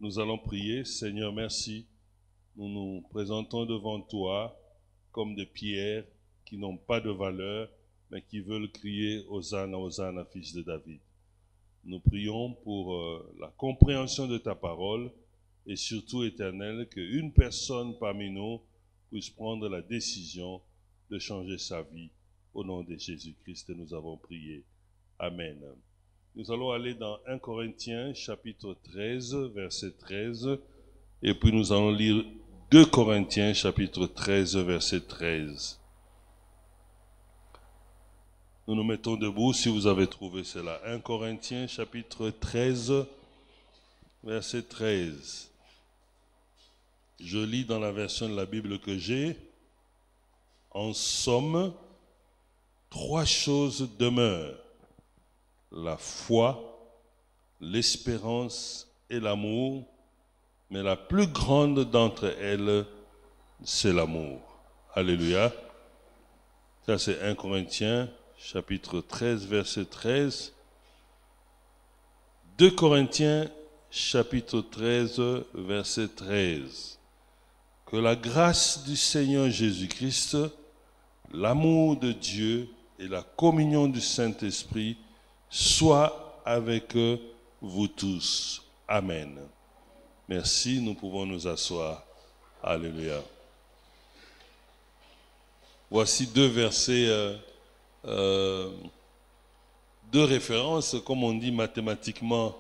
Nous allons prier. Seigneur, merci. Nous nous présentons devant toi comme des pierres qui n'ont pas de valeur, mais qui veulent crier Hosanna, Hosanna, fils de David. Nous prions pour la compréhension de ta parole et surtout, Éternel, qu'une personne parmi nous puisse prendre la décision de changer sa vie. Au nom de Jésus-Christ, nous avons prié. Amen. Nous allons aller dans 1 Corinthiens, chapitre 13, verset 13, et puis nous allons lire 2 Corinthiens, chapitre 13, verset 13. Nous nous mettons debout si vous avez trouvé cela. 1 Corinthiens, chapitre 13, verset 13. Je lis dans la version de la Bible que j'ai. En somme, 3 choses demeurent: la foi, l'espérance et l'amour, mais la plus grande d'entre elles, c'est l'amour. Alléluia. Ça, c'est 1 Corinthiens, chapitre 13, verset 13. 2 Corinthiens, chapitre 13, verset 13. Que la grâce du Seigneur Jésus-Christ, l'amour de Dieu et la communion du Saint-Esprit soit avec vous tous. Amen. Merci, nous pouvons nous asseoir. Alléluia. Voici 2 versets, 2 références, comme on dit mathématiquement,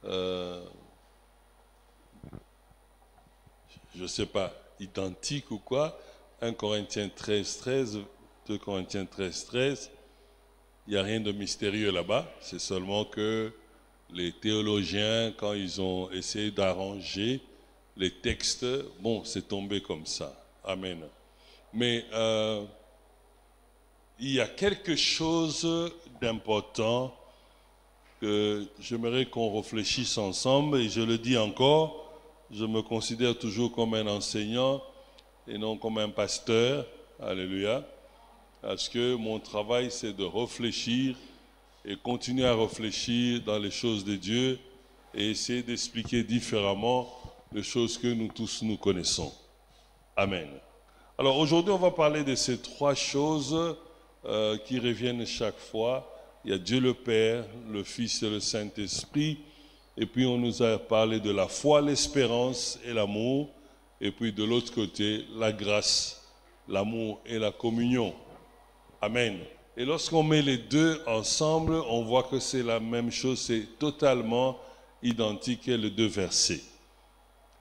je ne sais pas, identiques ou quoi. 1 Corinthiens 13, 13, 2 Corinthiens 13, 13. Il n'y a rien de mystérieux là-bas, c'est seulement que les théologiens, quand ils ont essayé d'arranger les textes, bon, c'est tombé comme ça. Amen. Mais il y a quelque chose d'important que j'aimerais qu'on réfléchisse ensemble, et je le dis encore, je me considère toujours comme un enseignant et non comme un pasteur. Alléluia. Parce que mon travail, c'est de réfléchir et continuer à réfléchir dans les choses de Dieu et essayer d'expliquer différemment les choses que nous tous nous connaissons. Amen. Alors aujourd'hui, on va parler de ces 3 choses qui reviennent chaque fois. Il y a Dieu le Père, le Fils et le Saint-Esprit. Et puis on nous a parlé de la foi, l'espérance et l'amour. Et puis de l'autre côté, la grâce, l'amour et la communion. Amen. Et lorsqu'on met les 2 ensemble, on voit que c'est la même chose, c'est totalement identique les 2 versets.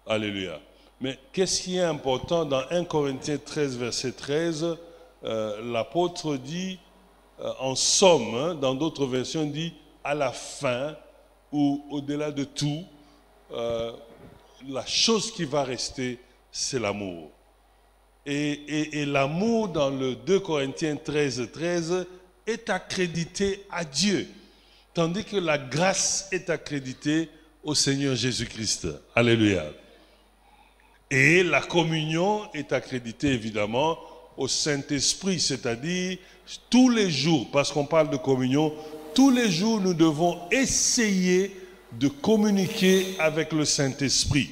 Alléluia. Mais qu'est-ce qui est important dans 1 Corinthiens 13, verset 13, l'apôtre dit, en somme, hein, dans d'autres versions, dit à la fin ou au-delà de tout, la chose qui va rester, c'est l'amour. Et l'amour dans le 2 Corinthiens 13, 13 est accrédité à Dieu, tandis que la grâce est accréditée au Seigneur Jésus-Christ. Alléluia. Et la communion est accréditée évidemment au Saint-Esprit, c'est-à-dire tous les jours, parce qu'on parle de communion, tous les jours nous devons essayer de communiquer avec le Saint-Esprit.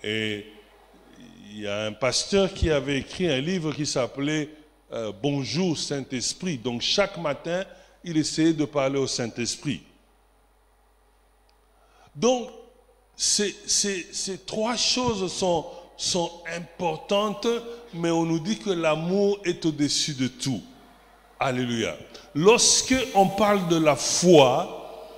Et il y a un pasteur qui avait écrit un livre qui s'appelait « Bonjour Saint-Esprit ». Donc chaque matin, il essayait de parler au Saint-Esprit. Donc, ces 3 choses sont importantes, mais on nous dit que l'amour est au-dessus de tout. Alléluia. Lorsque on parle de la foi,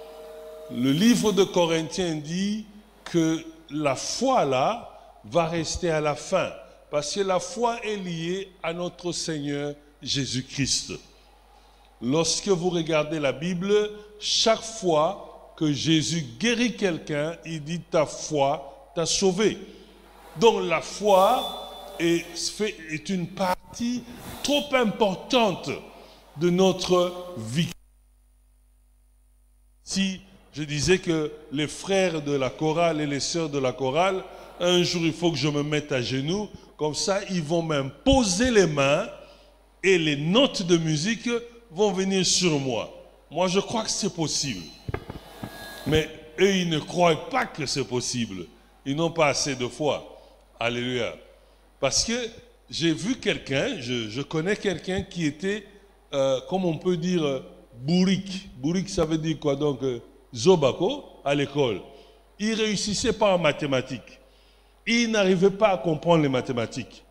le livre de Corinthiens dit que la foi là va rester à la fin, parce que la foi est liée à notre Seigneur Jésus-Christ. Lorsque vous regardez la Bible, chaque fois que Jésus guérit quelqu'un, il dit ta foi t'a sauvé. Donc la foi est une partie trop importante de notre vie. Si je disais que les frères de la chorale et les sœurs de la chorale, un jour il faut que je me mette à genoux, comme ça ils vont m'imposer les mains et les notes de musique vont venir sur moi. Moi je crois que c'est possible. Mais eux ils ne croient pas que c'est possible. Ils n'ont pas assez de foi. Alléluia. Parce que j'ai vu quelqu'un, je connais quelqu'un qui était, comme on peut dire, bourrique. Bourrique, ça veut dire quoi? Donc, Zobako, à l'école. Il ne réussissait pas en mathématiques. Il n'arrivait pas à comprendre les mathématiques.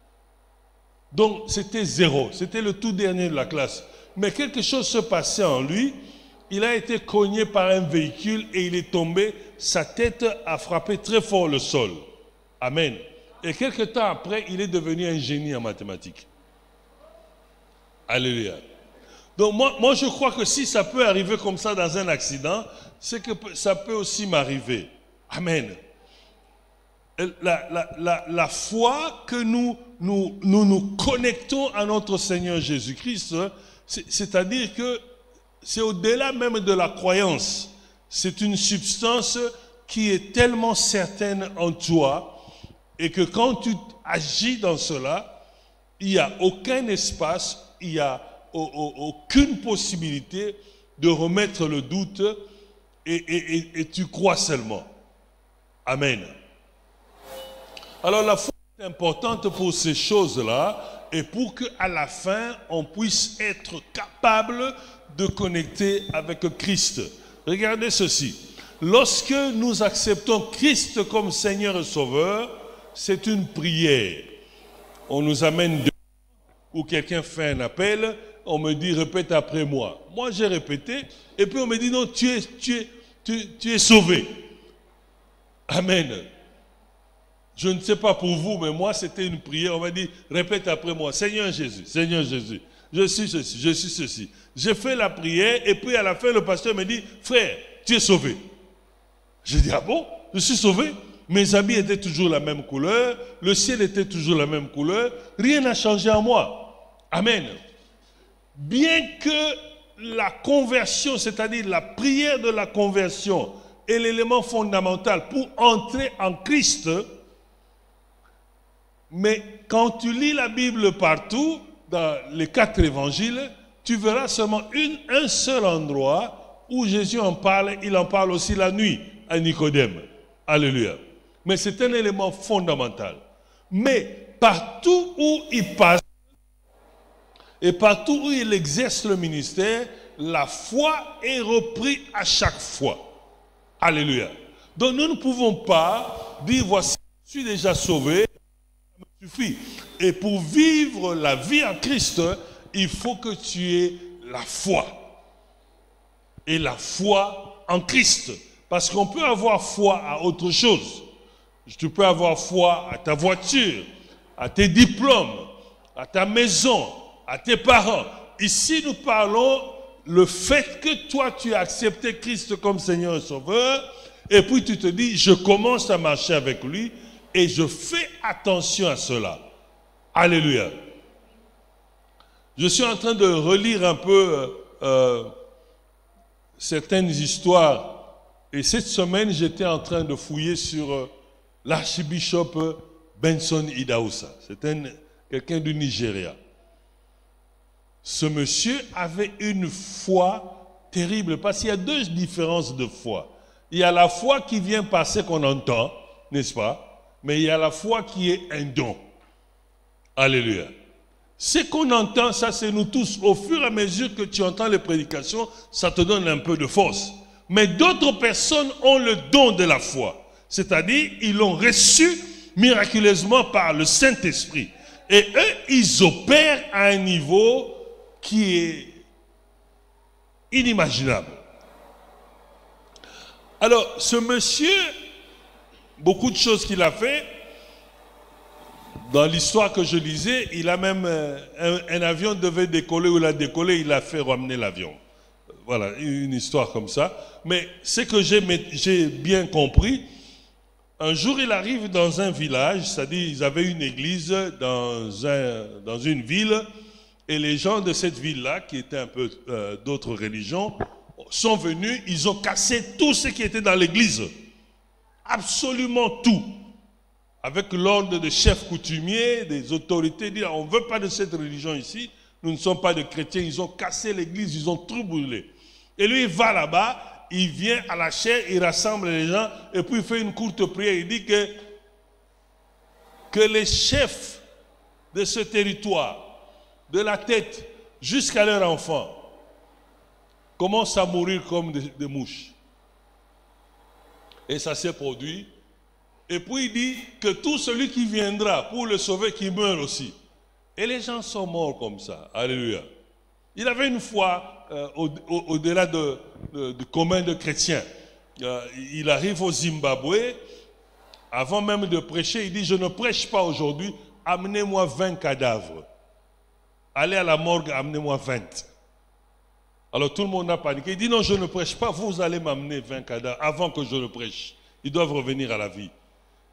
Donc, c'était zéro. C'était le tout dernier de la classe. Mais quelque chose se passait en lui. Il a été cogné par un véhicule et il est tombé. Sa tête a frappé très fort le sol. Amen. Et quelque temps après, il est devenu un génie en mathématiques. Alléluia. Donc moi, je crois que si ça peut arriver comme ça dans un accident, c'est que ça peut aussi m'arriver. Amen. La foi que nous connectons à notre Seigneur Jésus-Christ, c'est-à-dire que c'est au-delà même de la croyance. C'est une substance qui est tellement certaine en toi et que quand tu agis dans cela, il n'y a aucun espace, il n'y a aucune possibilité de remettre le doute et tu crois seulement. Amen. Alors la foi est importante pour ces choses-là et pour qu'à la fin, on puisse être capable de connecter avec Christ. Regardez ceci. Lorsque nous acceptons Christ comme Seigneur et Sauveur, c'est une prière. On nous amène où quelqu'un fait un appel, on me dit répète après moi. Moi j'ai répété et puis on me dit non, tu es sauvé. Amen. Je ne sais pas pour vous, mais moi c'était une prière. On m'a dit répète après moi. Seigneur Jésus, je suis ceci, je suis ceci. J'ai fait la prière et puis à la fin le pasteur me dit frère, tu es sauvé. J'ai dit ah bon, je suis sauvé. Mes habits étaient toujours la même couleur, le ciel était toujours la même couleur, rien n'a changé en moi. Amen. Bien que la conversion, c'est-à-dire la prière de la conversion, est l'élément fondamental pour entrer en Christ, mais quand tu lis la Bible partout, dans les 4 évangiles, tu verras seulement un seul endroit où Jésus en parle, il en parle aussi la nuit à Nicodème. Alléluia. Mais c'est un élément fondamental. Mais partout où il passe, et partout où il exerce le ministère, la foi est reprise à chaque fois. Alléluia. Donc nous ne pouvons pas dire, voici, je suis déjà sauvé, ça me suffit. Et pour vivre la vie en Christ, il faut que tu aies la foi. Et la foi en Christ. Parce qu'on peut avoir foi à autre chose. Tu peux avoir foi à ta voiture, à tes diplômes, à ta maison, à tes parents. Ici, nous parlons le fait que toi, tu as accepté Christ comme Seigneur et Sauveur, et puis tu te dis, je commence à marcher avec lui, et je fais attention à cela. Alléluia. Je suis en train de relire un peu certaines histoires, et cette semaine, j'étais en train de fouiller sur l'archbishop Benson Idahosa. C'est quelqu'un du Nigeria. Ce monsieur avait une foi terrible parce qu'il y a 2 différences de foi. Il y a la foi qui vient par ce qu'on entend, n'est-ce pas? Mais il y a la foi qui est un don. Alléluia. Ce qu'on entend, ça c'est nous tous. Au fur et à mesure que tu entends les prédications, ça te donne un peu de force. Mais d'autres personnes ont le don de la foi. C'est-à-dire, ils l'ont reçu miraculeusement par le Saint-Esprit. Et eux, ils opèrent à un niveau qui est inimaginable. Alors, ce monsieur, beaucoup de choses qu'il a fait, dans l'histoire que je lisais, il a même, un avion devait décoller, ou il a décollé, il a fait ramener l'avion. Voilà, une histoire comme ça. Mais ce que j'ai bien compris, un jour, il arrive dans un village, c'est-à-dire ils avaient une église dans une ville, Et les gens de cette ville-là, qui étaient un peu d'autres religions, sont venus, ils ont cassé tout ce qui était dans l'église. Absolument tout. Avec l'ordre des chefs coutumiers, des autorités, dire on ne veut pas de cette religion ici, nous ne sommes pas de chrétiens. Ils ont cassé l'église, ils ont tout brûlé. Et lui, il va là-bas, il vient à la chaire, il rassemble les gens, et puis il fait une courte prière. Il dit que les chefs de ce territoire, de la tête jusqu'à leurs enfants, commencent à mourir comme des mouches. Et ça s'est produit. Et puis il dit que tout celui qui viendra pour le sauver, qu'il meure aussi. Et les gens sont morts comme ça. Alléluia. Il avait une foi au-delà du commun de chrétiens. Il arrive au Zimbabwe, avant même de prêcher, il dit, je ne prêche pas aujourd'hui, amenez-moi 20 cadavres. Allez à la morgue, amenez-moi 20. Alors tout le monde a paniqué. Il dit, non, je ne prêche pas, vous allez m'amener 20 cadavres avant que je ne prêche. Ils doivent revenir à la vie.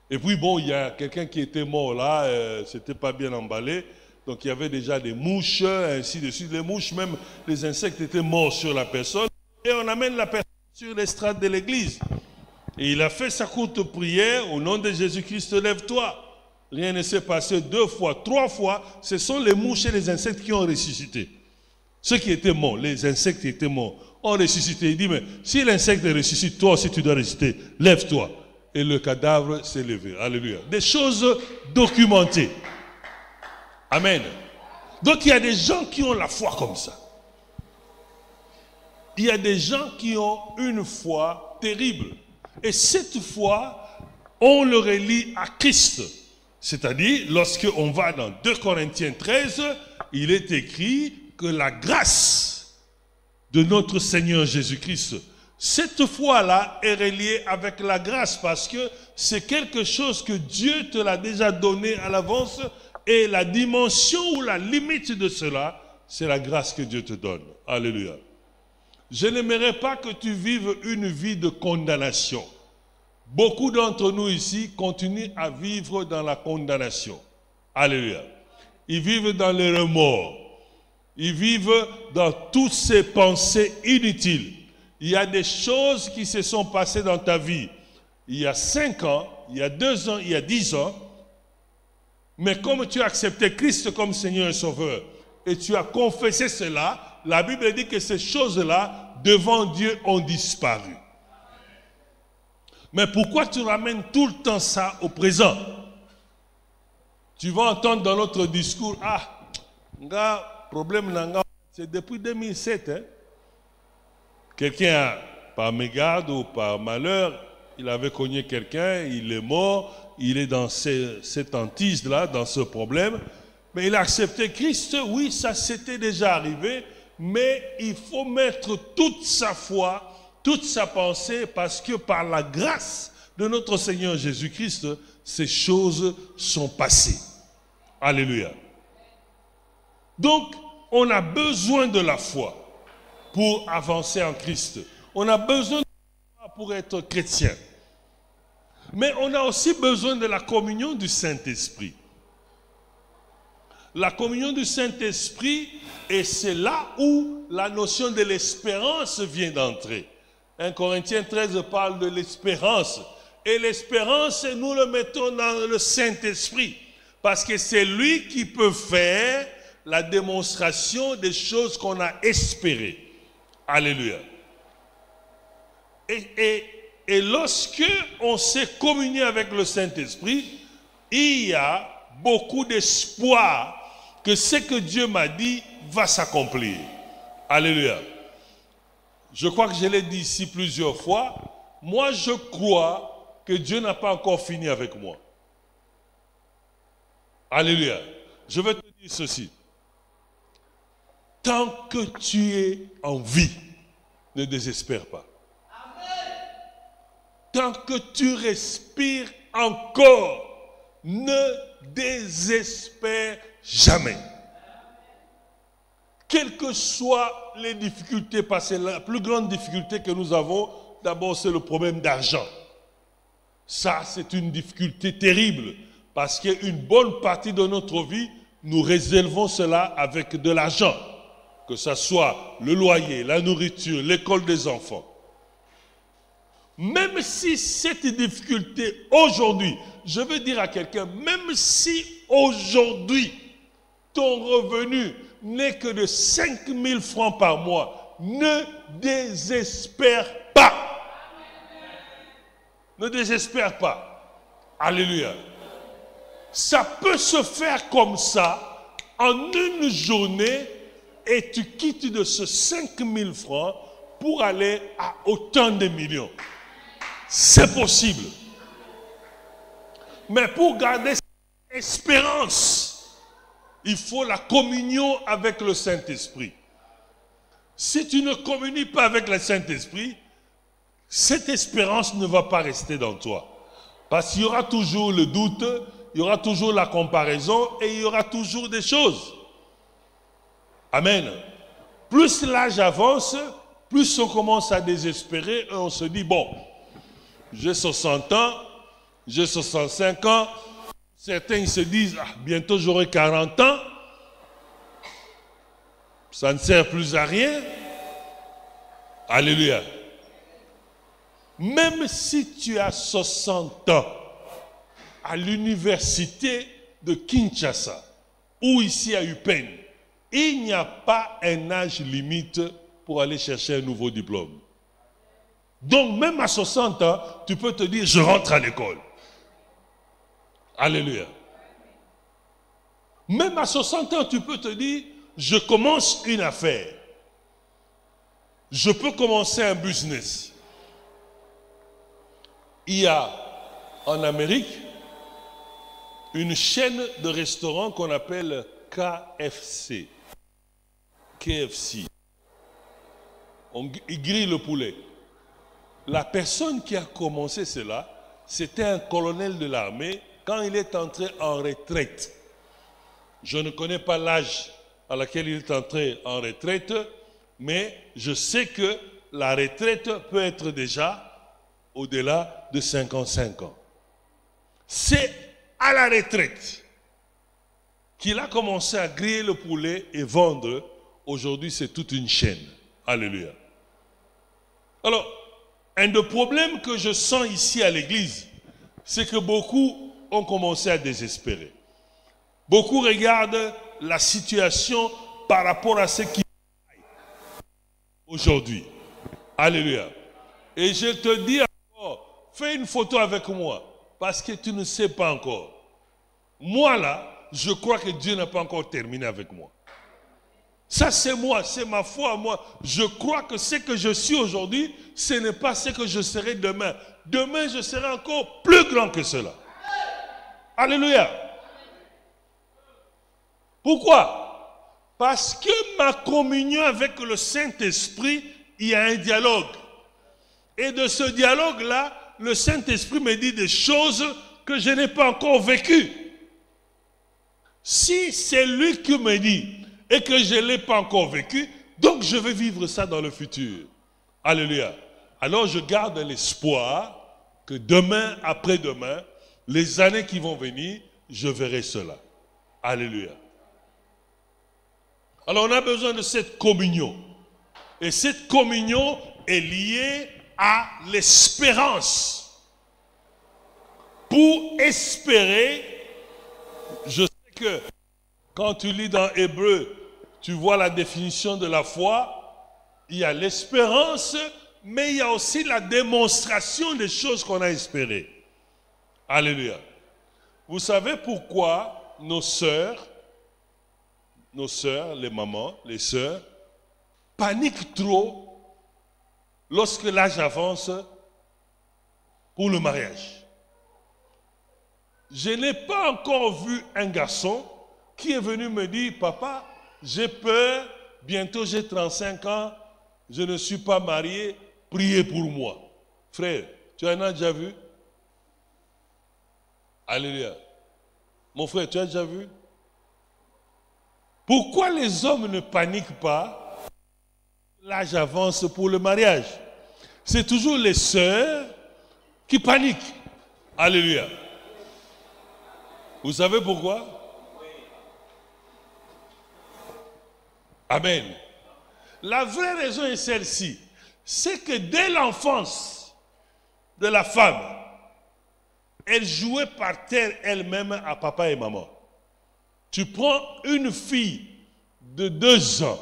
Et puis bon, il y a quelqu'un qui était mort là, c'était pas bien emballé. Donc il y avait déjà des mouches, ainsi de suite. Les mouches, même les insectes étaient morts sur la personne. Et on amène la personne sur l'estrade de l'église. Et il a fait sa courte prière, au nom de Jésus-Christ, lève-toi. Rien ne s'est passé 2 fois, 3 fois. Ce sont les mouches et les insectes qui ont ressuscité. Ceux qui étaient morts, les insectes qui étaient morts, ont ressuscité. Il dit, mais si l'insecte ressuscite, toi aussi tu dois ressusciter. Lève-toi. Et le cadavre s'est levé. Alléluia. Des choses documentées. Amen. Donc il y a des gens qui ont la foi comme ça. Il y a des gens qui ont une foi terrible. Et cette foi, on le relie à Christ. C'est-à-dire, lorsqu'on va dans 2 Corinthiens 13, il est écrit que la grâce de notre Seigneur Jésus-Christ, cette foi-là est reliée avec la grâce parce que c'est quelque chose que Dieu te l'a déjà donné à l'avance et la dimension ou la limite de cela, c'est la grâce que Dieu te donne. Alléluia. Je n'aimerais pas que tu vives une vie de condamnation. Beaucoup d'entre nous ici continuent à vivre dans la condamnation. Alléluia. Ils vivent dans les remords. Ils vivent dans toutes ces pensées inutiles. Il y a des choses qui se sont passées dans ta vie. Il y a 5 ans, il y a 2 ans, il y a 10 ans. Mais comme tu as accepté Christ comme Seigneur et Sauveur, et tu as confessé cela, la Bible dit que ces choses-là, devant Dieu, ont disparu. Mais pourquoi tu ramènes tout le temps ça au présent? Tu vas entendre dans notre discours, ah, problème, c'est depuis 2007. Hein? Quelqu'un, par mégarde ou par malheur, il avait cogné quelqu'un, il est mort, il est dans cette hantise-là, dans ce problème. Mais il a accepté Christ, oui, ça s'était déjà arrivé, mais il faut mettre toute sa foi, toute sa pensée, parce que par la grâce de notre Seigneur Jésus-Christ, ces choses sont passées. Alléluia. Donc, on a besoin de la foi pour avancer en Christ. On a besoin de la foi pour être chrétien. Mais on a aussi besoin de la communion du Saint-Esprit. La communion du Saint-Esprit, et c'est là où la notion de l'espérance vient d'entrer. 1 Corinthiens 13 parle de l'espérance. Et l'espérance, nous le mettons dans le Saint-Esprit. Parce que c'est lui qui peut faire la démonstration des choses qu'on a espérées. Alléluia. Et lorsque on s'est communié avec le Saint-Esprit, il y a beaucoup d'espoir que ce que Dieu m'a dit va s'accomplir. Alléluia. Je crois que je l'ai dit ici plusieurs fois. Moi, je crois que Dieu n'a pas encore fini avec moi. Alléluia. Je vais te dire ceci. Tant que tu es en vie, ne désespère pas. Tant que tu respires encore, ne désespère jamais. Quelles que soient les difficultés passées, la plus grande difficulté que nous avons, d'abord c'est le problème d'argent. Ça, c'est une difficulté terrible, parce qu'une bonne partie de notre vie nous réservons cela avec de l'argent, que ce soit le loyer, la nourriture, l'école des enfants. Même si cette difficulté aujourd'hui, je veux dire à quelqu'un, même si aujourd'hui ton revenu n'est que de 5 000 francs par mois, ne désespère pas. Ne désespère pas. Alléluia. Ça peut se faire comme ça en une journée et tu quittes de ce 5 000 francs pour aller à autant de millions. C'est possible. Mais pour garder cette espérance, il faut la communion avec le Saint-Esprit. Si tu ne communies pas avec le Saint-Esprit, cette espérance ne va pas rester dans toi. Parce qu'il y aura toujours le doute, il y aura toujours la comparaison et il y aura toujours des choses. Amen. Plus l'âge avance, plus on commence à désespérer et on se dit, bon, j'ai 60 ans, j'ai 65 ans. Certains se disent, ah, bientôt j'aurai 40 ans. Ça ne sert plus à rien. Alléluia. Même si tu as 60 ans, à l'université de Kinshasa, ou ici à UPenn, il n'y a pas un âge limite pour aller chercher un nouveau diplôme. Donc même à 60 ans, tu peux te dire, je rentre à l'école. Alléluia. Même à 60 ans, tu peux te dire, je commence une affaire. Je peux commencer un business. Il y a en Amérique une chaîne de restaurants qu'on appelle KFC. KFC. Ils grillent le poulet. La personne qui a commencé cela, c'était un colonel de l'armée quand il est entré en retraite. Je ne connais pas l'âge à laquelle il est entré en retraite, mais je sais que la retraite peut être déjà au-delà de 55 ans. C'est à la retraite qu'il a commencé à griller le poulet et vendre. Aujourd'hui, c'est toute une chaîne. Alléluia. Alors, un des problèmes que je sens ici à l'église, c'est que beaucoup ont commencé à désespérer. Beaucoup regardent la situation par rapport à ce qui est aujourd'hui. Alléluia. Et je te dis encore, fais une photo avec moi, parce que tu ne sais pas encore. Moi là, je crois que Dieu n'a pas encore terminé avec moi. Ça c'est moi, c'est ma foi à moi. Je crois que ce que je suis aujourd'hui, ce n'est pas ce que je serai demain. Demain, je serai encore plus grand que cela. Alléluia. Pourquoi? Parce que ma communion avec le Saint-Esprit, il y a un dialogue. Et de ce dialogue-là, le Saint-Esprit me dit des choses que je n'ai pas encore vécues. Si c'est lui qui me dit et que je ne l'ai pas encore vécu, donc je vais vivre ça dans le futur. Alléluia. Alors je garde l'espoir que demain, après-demain, les années qui vont venir, je verrai cela. Alléluia. Alors on a besoin de cette communion. Et cette communion est liée à l'espérance. Pour espérer, je sais que quand tu lis dans Hébreu, tu vois la définition de la foi, il y a l'espérance, mais il y a aussi la démonstration des choses qu'on a espérées. Alléluia. Vous savez pourquoi nos sœurs, les mamans, les sœurs, paniquent trop lorsque l'âge avance pour le mariage. Je n'ai pas encore vu un garçon qui est venu me dire, papa, j'ai peur, bientôt j'ai 35 ans, je ne suis pas marié, priez pour moi. Frère, tu en as déjà vu? Alléluia. Mon frère, tu as déjà vu? Pourquoi les hommes ne paniquent pas? L'âge avance pour le mariage. C'est toujours les sœurs qui paniquent. Alléluia. Vous savez pourquoi? Amen. La vraie raison est celle-ci. C'est que dès l'enfance de la femme, elle jouait par terre elle-même à papa et maman. Tu prends une fille de 2 ans,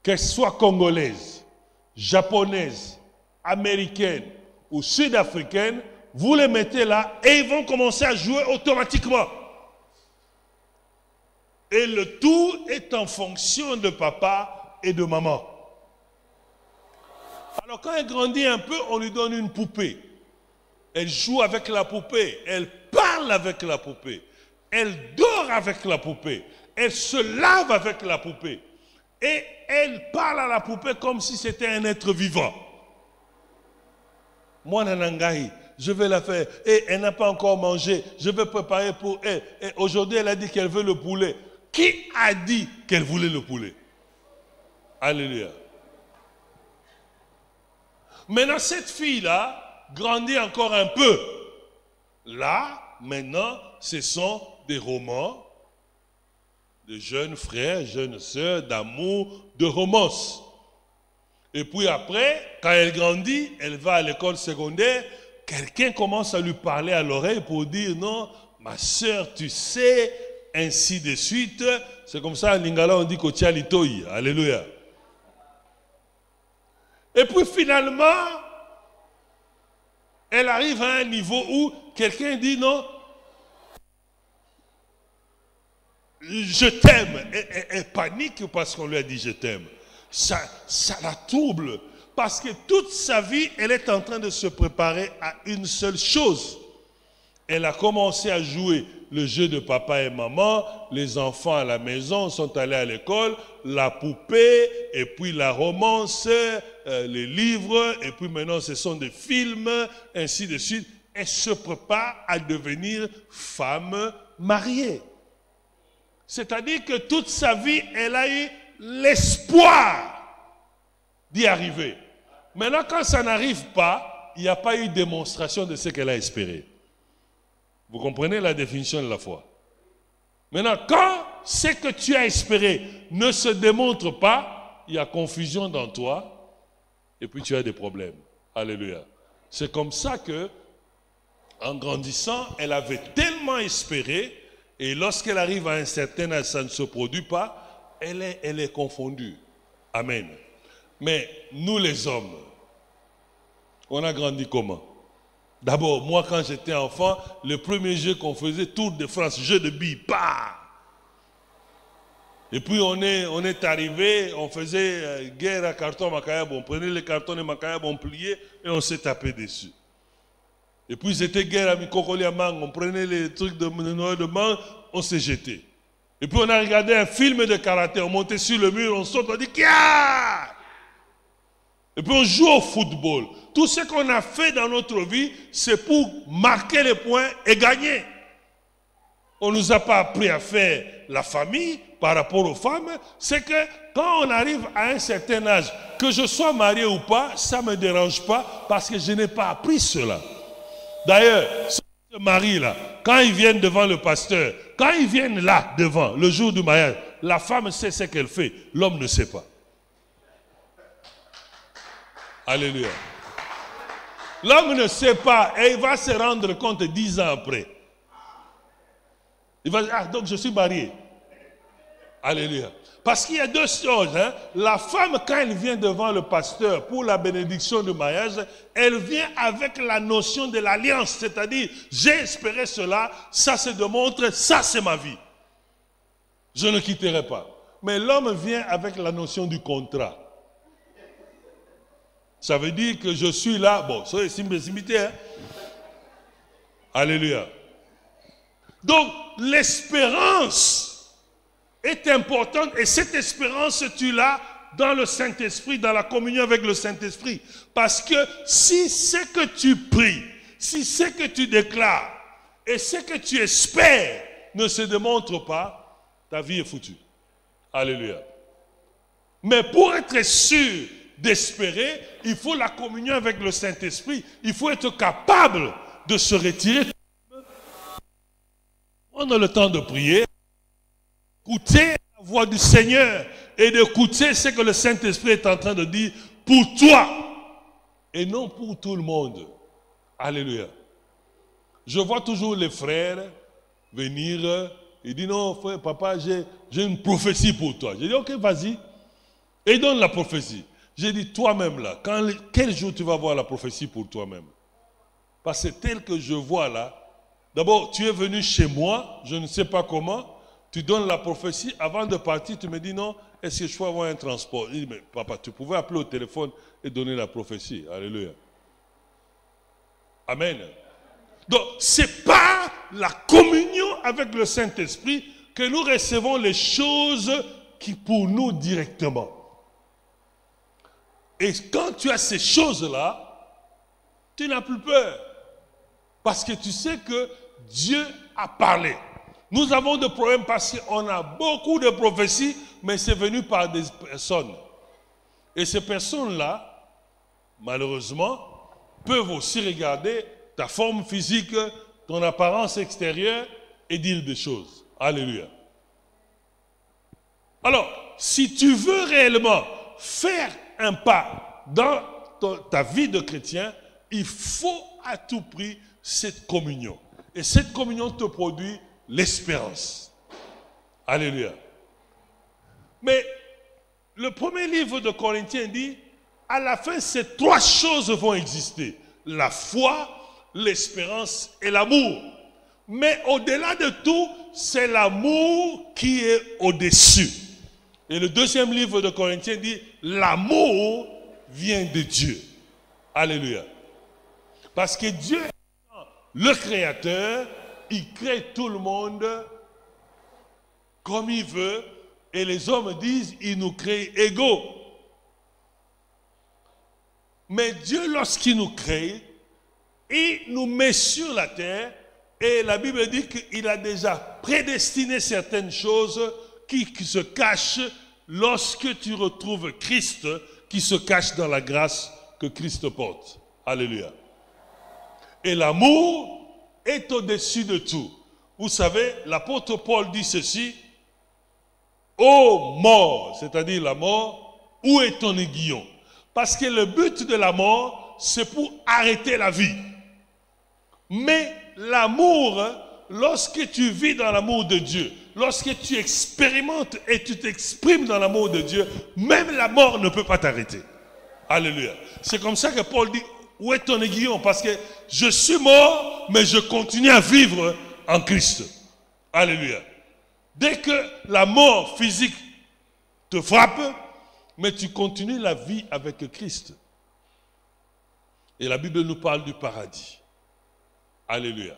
qu'elle soit congolaise, japonaise, américaine ou sud-africaine, vous les mettez là et ils vont commencer à jouer automatiquement. Et le tout est en fonction de papa et de maman. Alors quand elle grandit un peu, on lui donne une poupée. Elle joue avec la poupée, elle parle avec la poupée, elle dort avec la poupée, elle se lave avec la poupée. Et elle parle à la poupée comme si c'était un être vivant. Moi, Nanangaï, je vais la faire. Et elle n'a pas encore mangé. Je vais préparer pour elle. Et aujourd'hui, elle a dit qu'elle veut le poulet. Qui a dit qu'elle voulait le poulet? Alléluia. Maintenant, cette fille-là grandit encore un peu. Là, maintenant, ce sont des romans de jeunes frères, jeunes sœurs, d'amour, de romance. Et puis après, quand elle grandit, elle va à l'école secondaire, quelqu'un commence à lui parler à l'oreille pour dire non, ma sœur, tu sais, ainsi de suite. C'est comme ça, en lingala, on dit kotia litoi. Alléluia. Et puis finalement, elle arrive à un niveau où quelqu'un dit non, je t'aime. Elle panique parce qu'on lui a dit je t'aime. Ça la trouble. Parce que toute sa vie, elle est en train de se préparer à une seule chose. Elle a commencé à jouer le jeu de papa et maman. Les enfants à la maison sont allés à l'école. La poupée, et puis la romance, les livres, et puis maintenant ce sont des films, ainsi de suite. Elle se prépare à devenir femme mariée. C'est-à-dire que toute sa vie, elle a eu l'espoir d'y arriver. Maintenant, quand ça n'arrive pas, il n'y a pas eu démonstration de ce qu'elle a espéré. Vous comprenez la définition de la foi? Maintenant, quand ce que tu as espéré ne se démontre pas, il y a confusion dans toi et puis tu as des problèmes. Alléluia. C'est comme ça que, en grandissant, elle avait tellement espéré. Et lorsqu'elle arrive à un certain âge, ça ne se produit pas, elle est confondue. Amen. Mais nous les hommes, on a grandi comment? D'abord, moi quand j'étais enfant, le premier jeu qu'on faisait, Tour de France, jeu de billes, bah! Et puis on est arrivé, on faisait guerre à carton Makayab, on prenait les cartons de Makayab, on pliait et on s'est tapé dessus. Et puis c'était guerre à Mikokoli à Mang, on prenait les trucs de Noël de Mang, on s'est jeté. Et puis on a regardé un film de karaté, on montait sur le mur, on saute, on dit Kia! Et puis on joue au football. Tout ce qu'on a fait dans notre vie, c'est pour marquer les points et gagner. On ne nous a pas appris à faire la famille par rapport aux femmes. C'est que quand on arrive à un certain âge, que je sois marié ou pas, ça ne me dérange pas parce que je n'ai pas appris cela. D'ailleurs, ce mari-là, quand ils viennent devant le pasteur, quand ils viennent là, devant, le jour du mariage, la femme sait ce qu'elle fait, l'homme ne sait pas. Alléluia. L'homme ne sait pas et il va se rendre compte 10 ans après. Il va dire, ah, donc je suis marié. Alléluia. Parce qu'il y a deux choses. Hein. La femme, quand elle vient devant le pasteur pour la bénédiction du mariage, elle vient avec la notion de l'alliance. C'est-à-dire, j'ai espéré cela, ça se démontre, ça c'est ma vie. Je ne quitterai pas. Mais l'homme vient avec la notion du contrat. Ça veut dire que je suis là. Bon, c'est simple, hein. Alléluia. Donc, l'espérance est importante et cette espérance, tu l'as dans le Saint-Esprit, dans la communion avec le Saint-Esprit. Parce que si ce que tu pries, si ce que tu déclares et ce que tu espères ne se démontre pas, ta vie est foutue. Alléluia. Mais pour être sûr d'espérer, il faut la communion avec le Saint-Esprit. Il faut être capable de se retirer. Prendre le temps de prier, écouter la voix du Seigneur et d'écouter ce que le Saint-Esprit est en train de dire pour toi et non pour tout le monde. Alléluia. Je vois toujours les frères venir et dire non, frère, papa, j'ai une prophétie pour toi. J'ai dit ok, vas-y. Et il donne la prophétie. J'ai dit toi-même là, quel jour tu vas voir la prophétie pour toi-même? Parce que tel que je vois là, d'abord tu es venu chez moi, je ne sais pas comment, tu donnes la prophétie, avant de partir tu me dis non, est-ce que je peux avoir un transport? Il dit mais papa, tu pouvais appeler au téléphone et donner la prophétie. Alléluia. Amen. Donc, ce n'est pas la communion avec le Saint-Esprit que nous recevons les choses qui pour nous directement. Et quand tu as ces choses-là, tu n'as plus peur. Parce que tu sais que Dieu a parlé. Nous avons des problèmes parce qu'on a beaucoup de prophéties, mais c'est venu par des personnes. Et ces personnes-là, malheureusement, peuvent aussi regarder ta forme physique, ton apparence extérieure et dire des choses. Alléluia. Alors, si tu veux réellement faire un pas dans ta vie de chrétien, il faut à tout prix cette communion. Et cette communion te produit l'espérance. Alléluia. Mais le premier livre de Corinthiens dit, à la fin, ces trois choses vont exister. La foi, l'espérance et l'amour. Mais au-delà de tout, c'est l'amour qui est au-dessus. Et le deuxième livre de Corinthiens dit, l'amour vient de Dieu. Alléluia. Parce que Dieu, le Créateur, il crée tout le monde comme il veut. Et les hommes disent, il nous crée égaux. Mais Dieu, lorsqu'il nous crée, il nous met sur la terre et la Bible dit qu'il a déjà prédestiné certaines choses qui se cachent lorsque tu retrouves Christ, qui se cache dans la grâce que Christ porte. Alléluia. Et l'amour est au-dessus de tout. Vous savez, l'apôtre Paul dit ceci, ô mort, c'est-à-dire la mort, où est ton aiguillon? Parce que le but de la mort, c'est pour arrêter la vie. Mais l'amour, lorsque tu vis dans l'amour de Dieu, lorsque tu expérimentes et tu t'exprimes dans l'amour de Dieu, même la mort ne peut pas t'arrêter. Alléluia. C'est comme ça que Paul dit, où est ton aiguillon? Parce que je suis mort, mais je continue à vivre en Christ. Alléluia. Dès que la mort physique te frappe, mais tu continues la vie avec Christ. Et la Bible nous parle du paradis. Alléluia.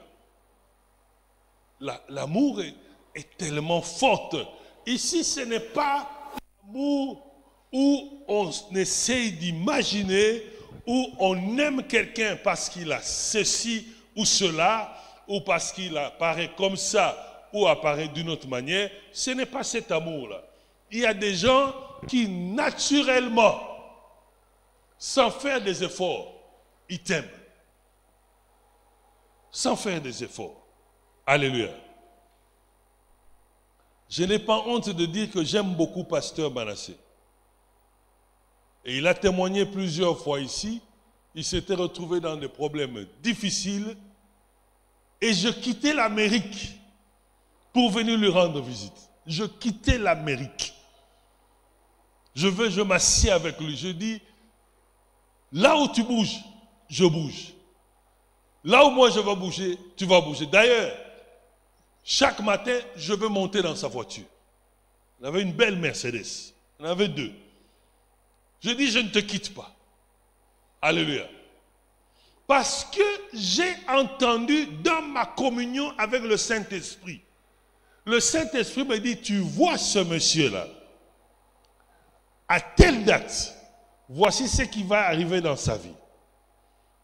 L'amour est tellement fort. Ici, ce n'est pas l'amour où on essaie d'imaginer, où on aime quelqu'un parce qu'il a ceci ou cela, ou parce qu'il apparaît comme ça, ou apparaît d'une autre manière. Ce n'est pas cet amour-là. Il y a des gens qui naturellement, sans faire des efforts, ils t'aiment. Sans faire des efforts. Alléluia. Je n'ai pas honte de dire que j'aime beaucoup Pasteur Manassé. Et il a témoigné plusieurs fois ici. Il s'était retrouvé dans des problèmes difficiles. Et je quittais l'Amérique pour venir lui rendre visite. Je quittais l'Amérique. Je m'assieds avec lui. Je dis, là où tu bouges, je bouge. Là où moi je vais bouger, tu vas bouger. D'ailleurs, chaque matin, je veux monter dans sa voiture. Il avait une belle Mercedes. Il en avait deux. Je dis, je ne te quitte pas. Alléluia. Parce que j'ai entendu dans ma communion avec le Saint-Esprit. Le Saint-Esprit me dit, tu vois ce monsieur-là. À telle date, voici ce qui va arriver dans sa vie.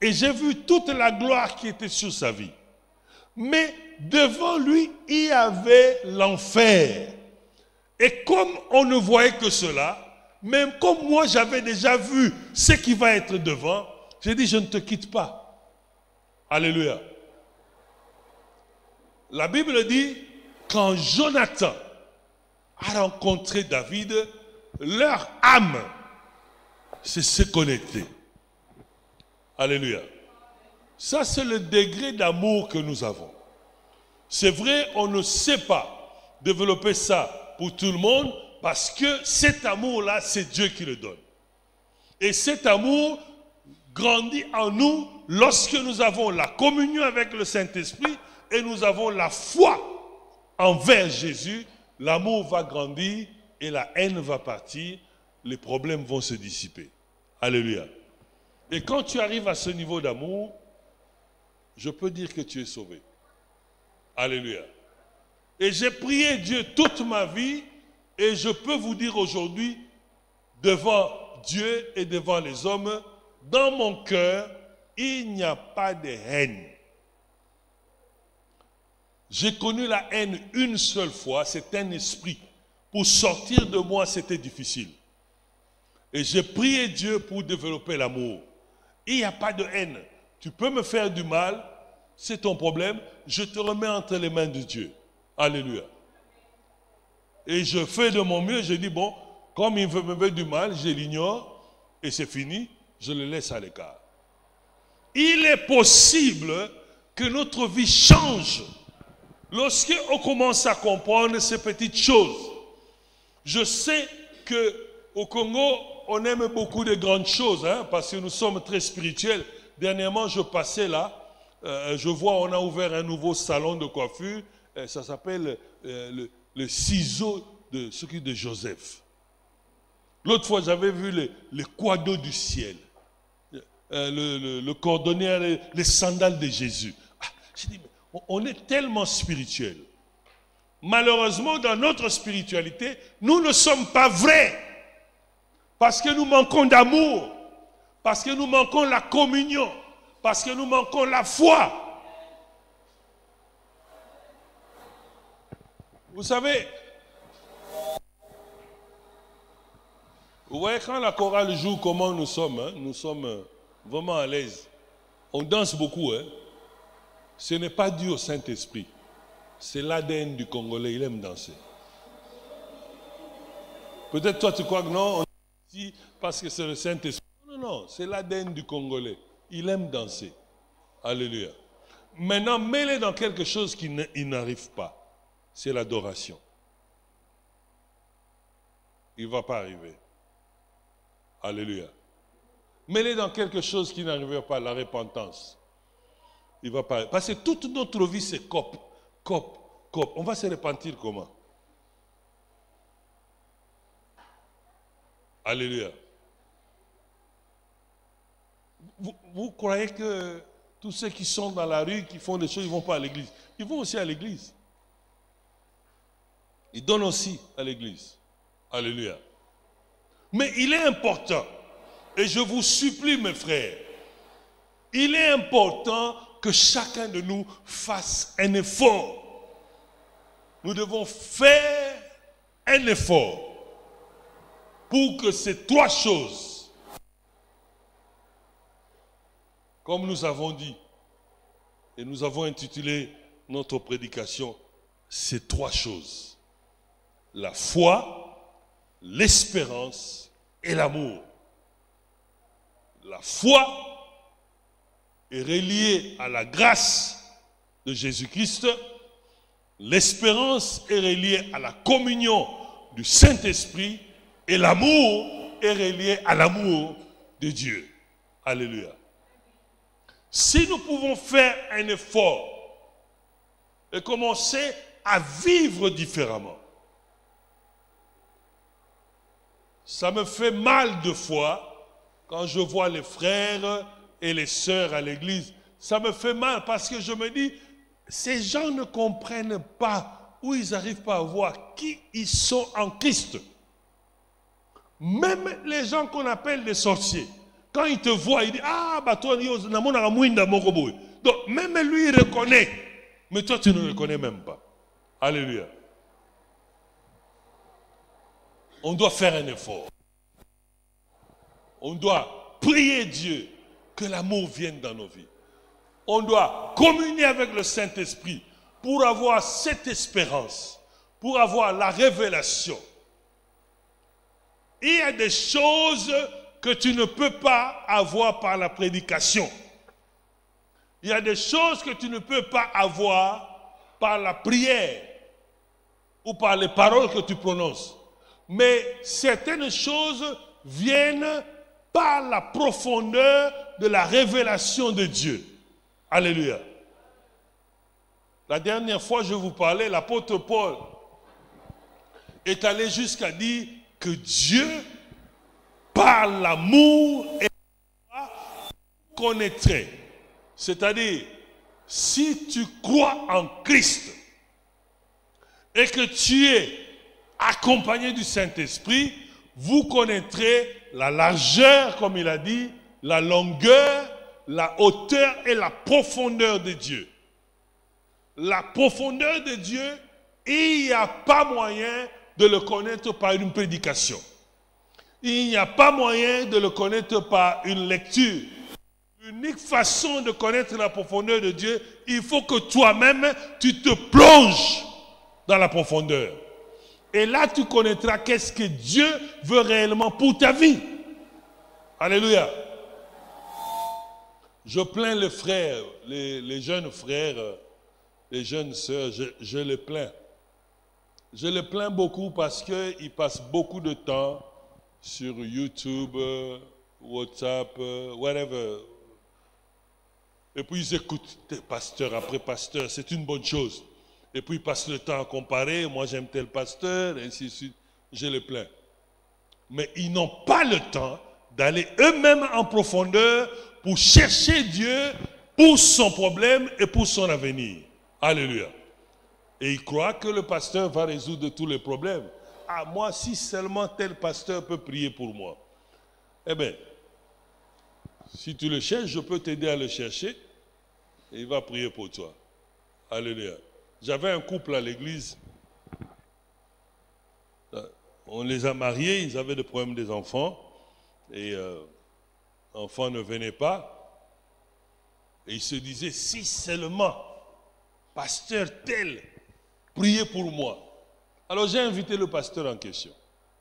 Et j'ai vu toute la gloire qui était sur sa vie. Mais devant lui, il y avait l'enfer. Et comme on ne voyait que cela, même comme moi j'avais déjà vu ce qui va être devant, j'ai dit, je ne te quitte pas. Alléluia. La Bible dit, quand Jonathan a rencontré David, leur âme s'est connectée. Alléluia. Ça, c'est le degré d'amour que nous avons. C'est vrai, on ne sait pas développer ça pour tout le monde parce que cet amour-là, c'est Dieu qui le donne. Et cet amour grandit en nous lorsque nous avons la communion avec le Saint-Esprit et nous avons la foi envers Jésus. L'amour va grandir et la haine va partir. Les problèmes vont se dissiper. Alléluia. Et quand tu arrives à ce niveau d'amour, je peux dire que tu es sauvé. Alléluia. Et j'ai prié Dieu toute ma vie et je peux vous dire aujourd'hui, devant Dieu et devant les hommes, dans mon cœur, il n'y a pas de haine. J'ai connu la haine une seule fois, c'est un esprit. Pour sortir de moi, c'était difficile. Et j'ai prié Dieu pour développer l'amour. Il n'y a pas de haine. Tu peux me faire du mal, c'est ton problème, je te remets entre les mains de Dieu. Alléluia. Et je fais de mon mieux, je dis, bon, comme il me fait du mal, je l'ignore, et c'est fini, je le laisse à l'écart. Il est possible que notre vie change lorsqu'on commence à comprendre ces petites choses. Je sais qu'au Congo, on aime beaucoup de grandes choses, hein, parce que nous sommes très spirituels. Dernièrement, je passais là, je vois, on a ouvert un nouveau salon de coiffure, ça s'appelle le ciseau de Joseph. L'autre fois, j'avais vu les quadros du ciel, le cordonnier, les sandales de Jésus. Ah, j'ai dit, mais on est tellement spirituel. Malheureusement, dans notre spiritualité, nous ne sommes pas vrais. Parce que nous manquons d'amour, parce que nous manquons la communion, parce que nous manquons la foi. Vous savez, vous voyez quand la chorale joue comment nous sommes, hein, nous sommes vraiment à l'aise. On danse beaucoup, hein. Ce n'est pas dû au Saint-Esprit. C'est l'ADN du Congolais, il aime danser. Peut-être toi tu crois que non, on est ici parce que c'est le Saint-Esprit. Non, non, c'est l'ADN du Congolais. Il aime danser. Alléluia. Maintenant, mets-le dans quelque chose qui n'arrive pas. C'est l'adoration. Il ne va pas arriver. Alléluia. Mets-le dans quelque chose qui n'arrivera pas, la repentance. Il ne va pas arriver. Parce que toute notre vie, c'est cop. On va se repentir comment? Alléluia. Vous croyez que tous ceux qui sont dans la rue, qui font des choses, ils ne vont pas à l'église? Ils vont aussi à l'église. Ils donnent aussi à l'église. Alléluia. Mais il est important, et je vous supplie mes frères, il est important que chacun de nous fasse un effort. Nous devons faire un effort pour que ces trois choses, comme nous avons dit, et nous avons intitulé notre prédication, ces trois choses, la foi, l'espérance et l'amour. La foi est reliée à la grâce de Jésus-Christ. L'espérance est reliée à la communion du Saint-Esprit. Et l'amour est relié à l'amour de Dieu. Alléluia. Si nous pouvons faire un effort et commencer à vivre différemment, ça me fait mal de fois quand je vois les frères et les sœurs à l'église. Ça me fait mal parce que je me dis, ces gens ne comprennent pas ou ils n'arrivent pas à voir qui ils sont en Christ. Même les gens qu'on appelle des sorciers, quand ils te voient, ils disent, ah, bah toi, donc même lui, il reconnaît. Mais toi, tu ne le reconnais même pas. Alléluia. On doit faire un effort. On doit prier Dieu que l'amour vienne dans nos vies. On doit communier avec le Saint-Esprit pour avoir cette espérance, pour avoir la révélation. Il y a des choses que tu ne peux pas avoir par la prédication. Il y a des choses que tu ne peux pas avoir par la prière ou par les paroles que tu prononces. Mais certaines choses viennent par la profondeur de la révélation de Dieu. Alléluia. La dernière fois, je vous parlais, l'apôtre Paul est allé jusqu'à dire que Dieu, par l'amour et la foi, connaîtrait. C'est-à-dire, si tu crois en Christ et que tu es accompagné du Saint-Esprit, vous connaîtrez la largeur, comme il a dit, la longueur, la hauteur et la profondeur de Dieu. La profondeur de Dieu, il n'y a pas moyen de le connaître par une prédication. Il n'y a pas moyen de le connaître par une lecture. L'unique façon de connaître la profondeur de Dieu, il faut que toi-même, tu te plonges dans la profondeur. Et là, tu connaîtras qu'est-ce que Dieu veut réellement pour ta vie. Alléluia. Je plains les frères, les jeunes frères, les jeunes sœurs, je les plains. Je les plains beaucoup parce qu'ils passent beaucoup de temps sur YouTube, WhatsApp, whatever. Et puis ils écoutent pasteur après pasteur, c'est une bonne chose. Et puis ils passent le temps à comparer, moi j'aime tel pasteur, et ainsi de suite. Je les plains. Mais ils n'ont pas le temps d'aller eux-mêmes en profondeur pour chercher Dieu pour son problème et pour son avenir. Alléluia. Et ils croient que le pasteur va résoudre tous les problèmes. Ah, moi, si seulement tel pasteur peut prier pour moi. Eh bien, si tu le cherches, je peux t'aider à le chercher et il va prier pour toi. Alléluia. J'avais un couple à l'église. On les a mariés, ils avaient des problèmes des enfants. Et l'enfant ne venait pas. Et ils se disaient, si seulement pasteur tel priez pour moi. Alors j'ai invité le pasteur en question,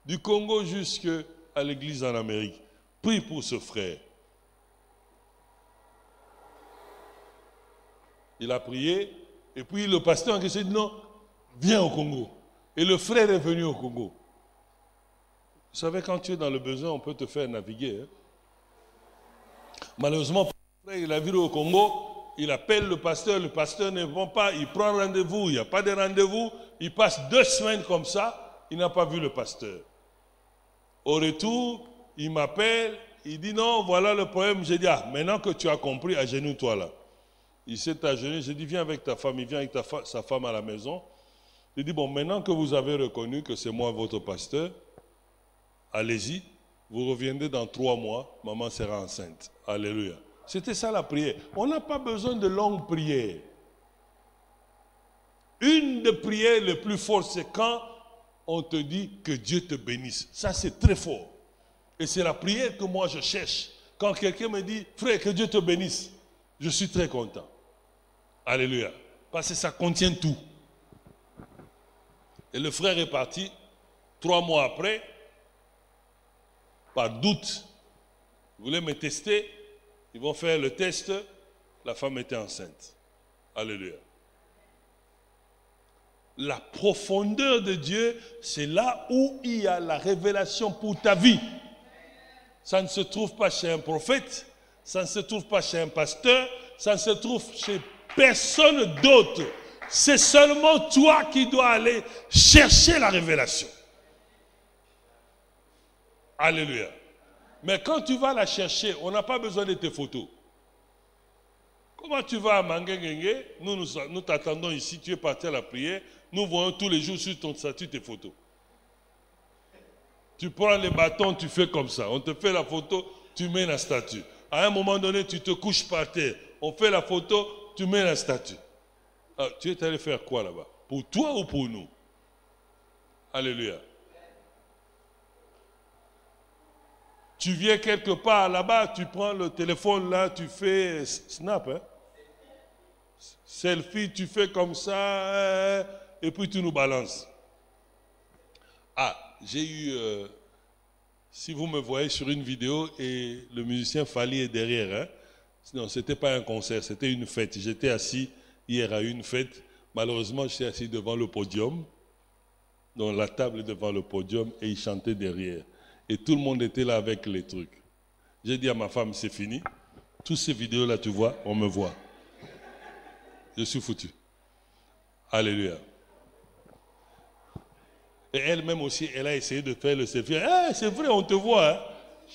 du Congo jusqu'à l'église en Amérique. Prie pour ce frère. Il a prié, et puis le pasteur en question dit non, viens au Congo. Et le frère est venu au Congo. Vous savez, quand tu es dans le besoin, on peut te faire naviguer. Hein? Malheureusement, le frère, il a vu au Congo. Il appelle le pasteur ne répond pas, il prend rendez-vous, il n'y a pas de rendez-vous, il passe 2 semaines comme ça, il n'a pas vu le pasteur. Au retour, il m'appelle, il dit non, voilà le problème. J'ai dit, ah, maintenant que tu as compris, agenouille-toi là. Il s'est agenouillé, j'ai dit, viens avec ta femme, il vient avec sa femme à la maison. Il dit, bon, maintenant que vous avez reconnu que c'est moi votre pasteur, allez-y, vous reviendrez dans 3 mois, maman sera enceinte. Alléluia. C'était ça la prière. On n'a pas besoin de longues prières. Une des prières les plus fortes, c'est quand on te dit que Dieu te bénisse. Ça, c'est très fort. Et c'est la prière que moi je cherche. Quand quelqu'un me dit, frère, que Dieu te bénisse, je suis très content. Alléluia. Parce que ça contient tout. Et le frère est parti 3 mois après, par doute. Il voulait me tester. Ils vont faire le test. La femme était enceinte. Alléluia. La profondeur de Dieu, c'est là où il y a la révélation pour ta vie. Ça ne se trouve pas chez un prophète, ça ne se trouve pas chez un pasteur, ça ne se trouve chez personne d'autre. C'est seulement toi qui dois aller chercher la révélation. Alléluia. Mais quand tu vas la chercher, on n'a pas besoin de tes photos. Comment tu vas à Mangengengue? Nous t'attendons ici, tu es parti à la prière. Nous voyons tous les jours sur ton statut tes photos. Tu prends les bâtons, tu fais comme ça. On te fait la photo, tu mets la statue. À un moment donné, tu te couches par terre. On fait la photo, tu mets la statue. Ah, tu es allé faire quoi là-bas? Pour toi ou pour nous? Alléluia. Tu viens quelque part là-bas, tu prends le téléphone là, tu fais snap, hein? Selfie, tu fais comme ça, et puis tu nous balances. Ah, j'ai eu... si vous me voyez sur une vidéo et le musicien Fali est derrière, hein? Non, ce n'était pas un concert, c'était une fête. J'étais assis hier à une fête. Malheureusement, j'étais assis devant le podium. Donc la table est devant le podium et il chantait derrière. Et tout le monde était là avec les trucs. J'ai dit à ma femme, c'est fini. Toutes ces vidéos-là, tu vois, on me voit. Je suis foutu. Alléluia. Et elle-même aussi, elle a essayé de faire le selfie. Hey, c'est vrai, on te voit. Hein?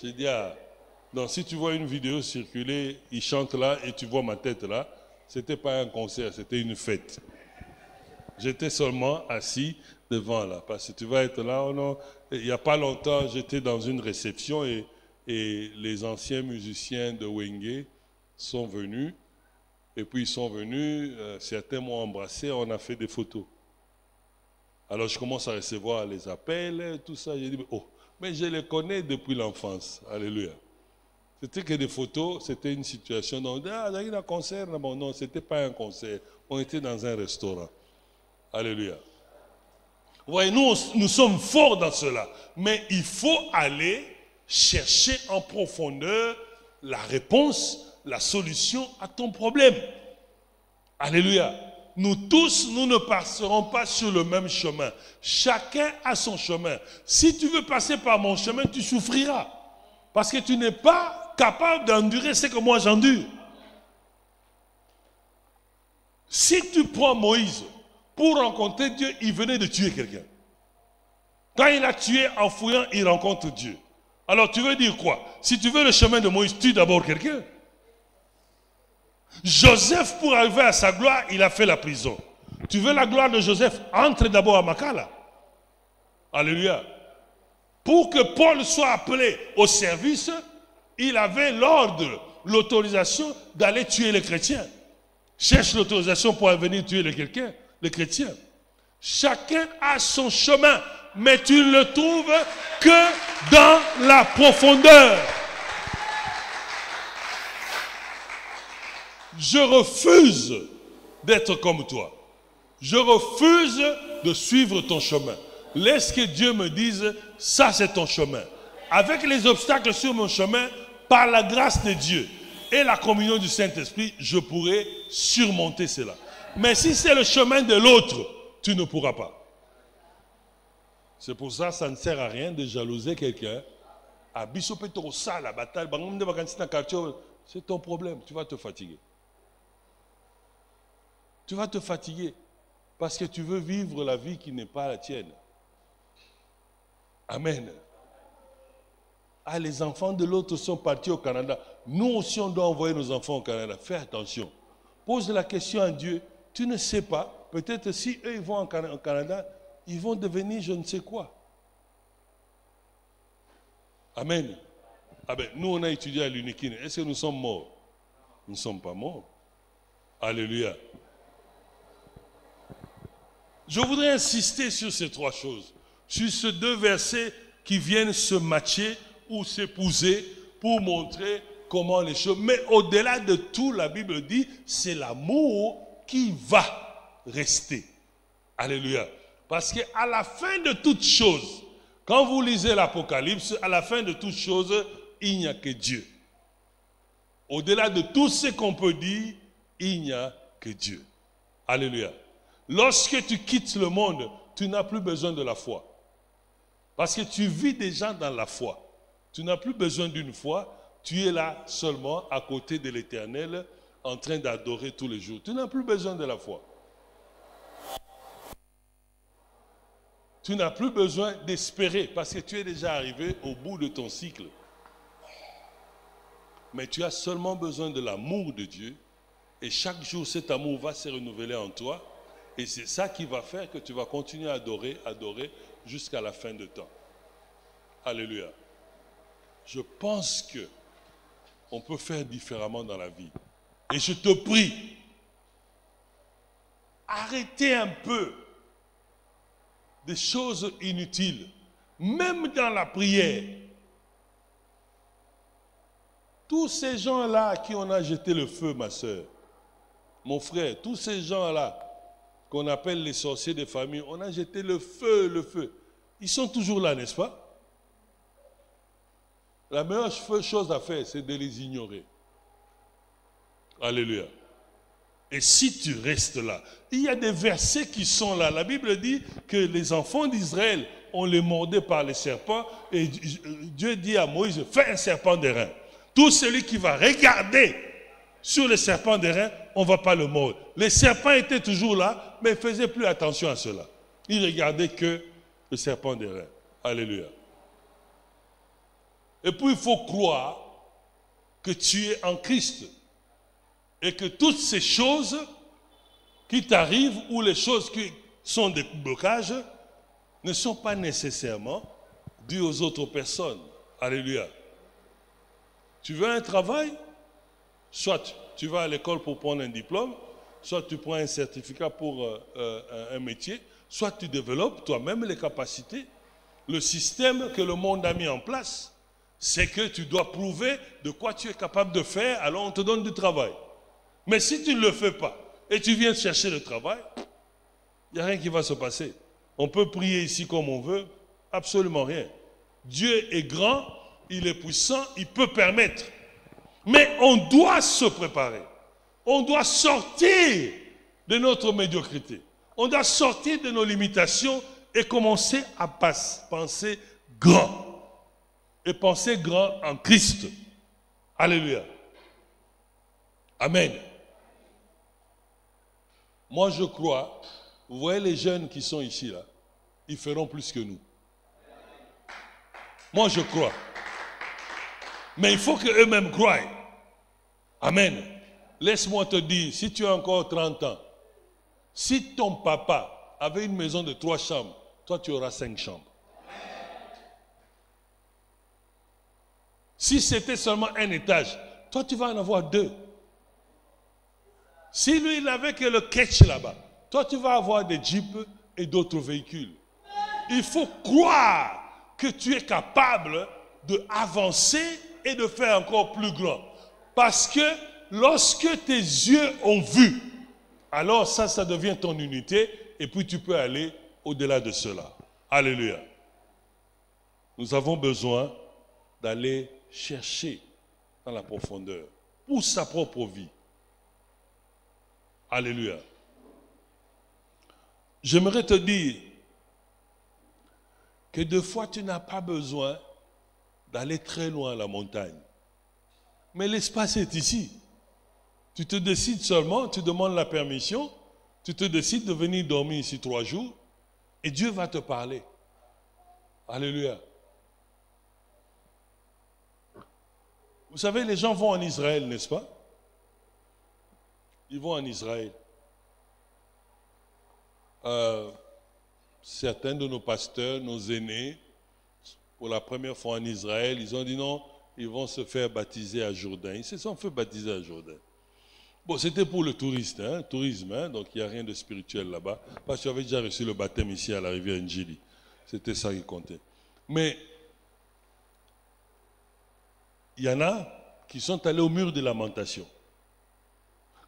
J'ai dit, ah, donc si tu vois une vidéo circuler, il chante là et tu vois ma tête là, ce n'était pas un concert, c'était une fête. J'étais seulement assis devant là, parce que tu vas être là, oh non. Il n'y a pas longtemps, j'étais dans une réception et les anciens musiciens de Wenge sont venus. Et puis ils sont venus, certains m'ont embrassé, on a fait des photos. Alors je commence à recevoir les appels, tout ça. J'ai dit, oh, mais je les connais depuis l'enfance. Alléluia. C'était que des photos, c'était une situation. Donc, ah, il y a un concert. Bon, non, ce n'était pas un concert. On était dans un restaurant. Alléluia. Vous voyez, nous sommes forts dans cela. Mais il faut aller chercher en profondeur la réponse, la solution à ton problème. Alléluia. Nous tous, nous ne passerons pas sur le même chemin. Chacun a son chemin. Si tu veux passer par mon chemin, tu souffriras. Parce que tu n'es pas capable d'endurer ce que moi j'endure. Si tu prends Moïse pour rencontrer Dieu, il venait de tuer quelqu'un. Quand il a tué en fouillant, il rencontre Dieu. Alors tu veux dire quoi? Si tu veux le chemin de Moïse, tue d'abord quelqu'un. Joseph, pour arriver à sa gloire, il a fait la prison. Tu veux la gloire de Joseph? Entre d'abord à Makala. Alléluia. Pour que Paul soit appelé au service, il avait l'ordre, l'autorisation d'aller tuer les chrétiens. Cherche l'autorisation pour venir tuer les chrétiens. Chacun a son chemin, mais tu ne le trouves que dans la profondeur. Je refuse d'être comme toi. Je refuse de suivre ton chemin. Laisse que Dieu me dise, ça c'est ton chemin. Avec les obstacles sur mon chemin, par la grâce de Dieu et la communion du Saint-Esprit, je pourrai surmonter cela. Mais si c'est le chemin de l'autre, tu ne pourras pas. C'est pour ça, ça ne sert à rien de jalouser quelqu'un. C'est ton problème, tu vas te fatiguer. Tu vas te fatiguer parce que tu veux vivre la vie qui n'est pas la tienne. Amen. Ah, les enfants de l'autre sont partis au Canada. Nous aussi, on doit envoyer nos enfants au Canada. Fais attention. Pose la question à Dieu. Tu ne sais pas. Peut-être si eux ils vont au Canada, ils vont devenir je ne sais quoi. Amen. Ah ben, nous, on a étudié à l'Unikine. Est-ce que nous sommes morts? Nous ne sommes pas morts. Alléluia. Je voudrais insister sur ces trois choses, sur ces deux versets qui viennent se matcher ou s'épouser pour montrer comment les choses... Mais au-delà de tout, la Bible dit, c'est l'amour qui va rester. Alléluia. Parce qu'à la fin de toutes choses, quand vous lisez l'Apocalypse, à la fin de toutes choses, il n'y a que Dieu. Au-delà de tout ce qu'on peut dire, il n'y a que Dieu. Alléluia. Lorsque tu quittes le monde, tu n'as plus besoin de la foi. Parce que tu vis déjà dans la foi. Tu n'as plus besoin d'une foi. Tu es là seulement à côté de l'Éternel en train d'adorer tous les jours. Tu n'as plus besoin de la foi. Tu n'as plus besoin d'espérer parce que tu es déjà arrivé au bout de ton cycle. Mais tu as seulement besoin de l'amour de Dieu et chaque jour cet amour va se renouveler en toi. Et c'est ça qui va faire que tu vas continuer à adorer jusqu'à la fin de temps. Alléluia. Je pense que on peut faire différemment dans la vie. Et je te prie, arrêtez un peu des choses inutiles, même dans la prière. Tous ces gens-là à qui on a jeté le feu, ma soeur, mon frère, tous ces gens-là, qu'on appelle les sorciers de famille, on a jeté le feu, le feu. Ils sont toujours là, n'est-ce pas? La meilleure chose à faire, c'est de les ignorer. Alléluia. Et si tu restes là, il y a des versets qui sont là. La Bible dit que les enfants d'Israël, on les mordait par les serpents. Et Dieu dit à Moïse, fais un serpent d'airain. Tout celui qui va regarder sur le serpent d'airain, on ne va pas le mordre. Les serpents étaient toujours là, mais ils ne faisaient plus attention à cela. Ils regardaient que le serpent d'airain. Alléluia. Et puis il faut croire que tu es en Christ. Et que toutes ces choses qui t'arrivent ou les choses qui sont des blocages ne sont pas nécessairement dues aux autres personnes. Alléluia. Tu veux un travail? Soit tu vas à l'école pour prendre un diplôme, soit tu prends un certificat pour un métier, soit tu développes toi-même les capacités. Le système que le monde a mis en place, c'est que tu dois prouver de quoi tu es capable de faire, alors on te donne du travail. Mais si tu ne le fais pas et tu viens chercher le travail, il n'y a rien qui va se passer. On peut prier ici comme on veut, absolument rien. Dieu est grand, il est puissant, il peut permettre. Mais on doit se préparer. On doit sortir de notre médiocrité. On doit sortir de nos limitations et commencer à penser grand. Et penser grand en Christ. Alléluia. Amen. Moi, je crois, vous voyez les jeunes qui sont ici, là, ils feront plus que nous. Moi, je crois. Mais il faut qu'eux-mêmes croient. Amen. Laisse-moi te dire, si tu as encore 30 ans, si ton papa avait une maison de 3 chambres, toi, tu auras 5 chambres. Si c'était seulement un étage, toi, tu vas en avoir 2. Si lui, il n'avait que le catch là-bas, toi, tu vas avoir des jeeps et d'autres véhicules. Il faut croire que tu es capable d'avancer et de faire encore plus grand. Parce que lorsque tes yeux ont vu, alors ça devient ton unité et puis tu peux aller au-delà de cela. Alléluia. Nous avons besoin d'aller chercher dans la profondeur pour sa propre vie. Alléluia. J'aimerais te dire que des fois tu n'as pas besoin d'aller très loin à la montagne. Mais l'espace est ici. Tu te décides seulement, tu demandes la permission, tu te décides de venir dormir ici 3 jours et Dieu va te parler. Alléluia. Vous savez, les gens vont en Israël, n'est-ce pas? Ils vont en Israël. Certains de nos pasteurs, nos aînés, pour la première fois en Israël, ils ont dit non, ils vont se faire baptiser à Jourdain. Ils se sont fait baptiser à Jourdain. Bon, c'était pour le tourisme, hein, donc il n'y a rien de spirituel là-bas. Parce que j'avais déjà reçu le baptême ici à la rivière Njili. C'était ça qui comptait. Mais il y en a qui sont allés au mur de lamentation.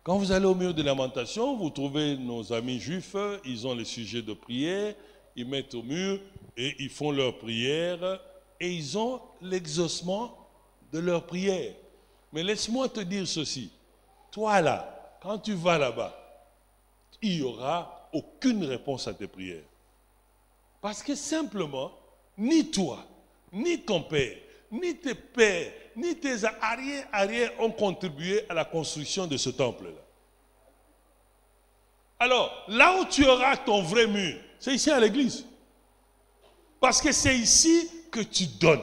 Quand vous allez au mur de lamentation, vous trouvez nos amis juifs, ils ont les sujets de prière, ils mettent au mur et ils font leur prière et ils ont l'exaucement de leur prière. Mais laisse-moi te dire ceci, toi là, quand tu vas là-bas, il n'y aura aucune réponse à tes prières. Parce que simplement, ni toi, ni ton père, ni tes pères, ni tes arrière ont contribué à la construction de ce temple-là. Alors, là où tu auras ton vrai mur, c'est ici à l'église. Parce que c'est ici que tu donnes.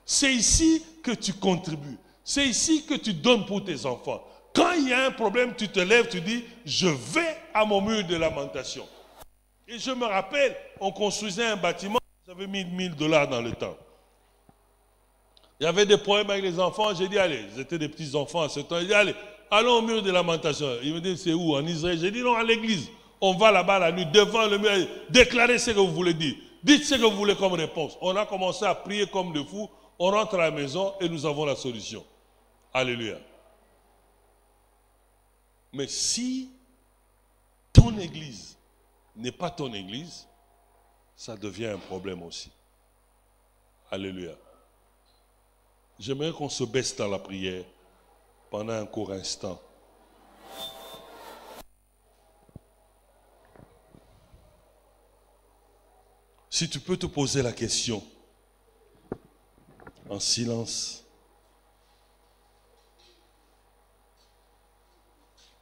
C'est ici que tu contribues. C'est ici que tu donnes pour tes enfants. Quand il y a un problème, tu te lèves, tu dis, je vais à mon mur de lamentation. Et je me rappelle, on construisait un bâtiment, j'avais mis $1000 dans le temps. Il y avait des problèmes avec les enfants, j'ai dit, allez, ils étaient des petits enfants à ce temps, j'ai dit, allez, allons au mur de lamentation. Il me dit, c'est où? En Israël? J'ai dit, non, à l'église. On va là-bas la nuit, devant le mur, déclarez ce que vous voulez dire. Dites ce que vous voulez comme réponse. On a commencé à prier comme des fous, on rentre à la maison et nous avons la solution. Alléluia. Mais si ton église n'est pas ton église, ça devient un problème aussi. Alléluia. J'aimerais qu'on se baisse dans la prière pendant un court instant. Si tu peux te poser la question en silence.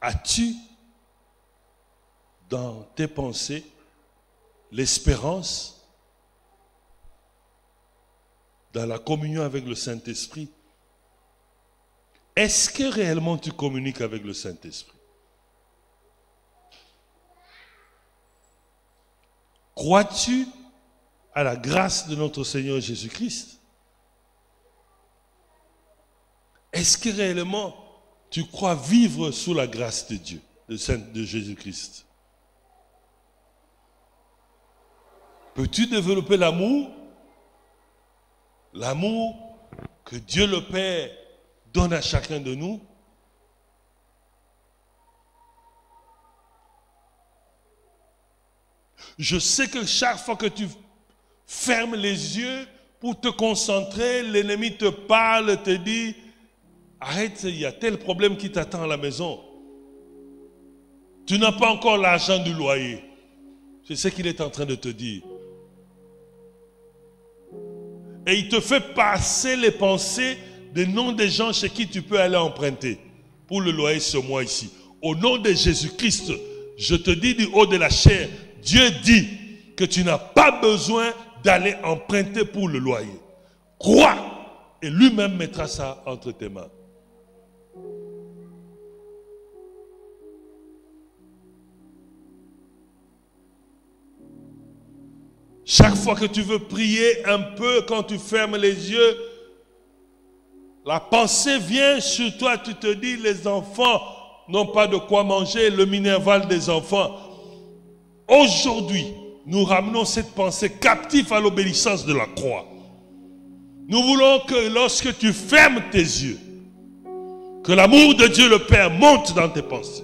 As-tu dans tes pensées l'espérance dans la communion avec le Saint-Esprit? Est-ce que réellement tu communiques avec le Saint-Esprit? Crois-tu à la grâce de notre Seigneur Jésus-Christ? Est-ce que réellement tu crois vivre sous la grâce de Dieu, de Jésus-Christ? Peux-tu développer l'amour? L'amour que Dieu le Père donne à chacun de nous? Je sais que chaque fois que tu fermes les yeux pour te concentrer, l'ennemi te parle, te dit arrête, il y a tel problème qui t'attend à la maison. Tu n'as pas encore l'argent du loyer. C'est ce qu'il est en train de te dire. Et il te fait passer les pensées des noms des gens chez qui tu peux aller emprunter pour le loyer ce mois ici. Au nom de Jésus-Christ, je te dis du haut de la chair, Dieu dit que tu n'as pas besoin d'aller emprunter pour le loyer. Crois et lui-même mettra ça entre tes mains. Chaque fois que tu veux prier un peu, quand tu fermes les yeux, la pensée vient sur toi, tu te dis, les enfants n'ont pas de quoi manger, le minerval des enfants. Aujourd'hui, nous ramenons cette pensée captive à l'obéissance de la croix. Nous voulons que lorsque tu fermes tes yeux, que l'amour de Dieu le Père monte dans tes pensées.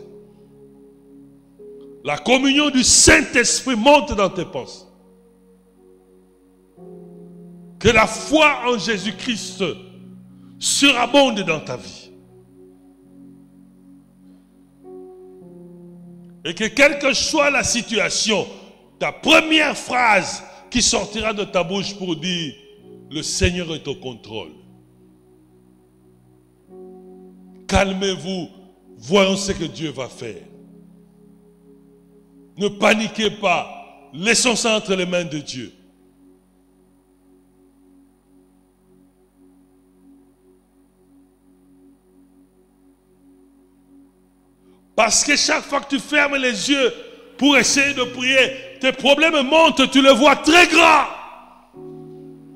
La communion du Saint-Esprit monte dans tes pensées. Que la foi en Jésus-Christ surabonde dans ta vie. Et que quelle que soit la situation, ta première phrase qui sortira de ta bouche pour dire « Le Seigneur est au contrôle ». Calmez-vous, voyons ce que Dieu va faire. Ne paniquez pas, laissons ça entre les mains de Dieu. Parce que chaque fois que tu fermes les yeux pour essayer de prier, tes problèmes montent, tu les vois très grands.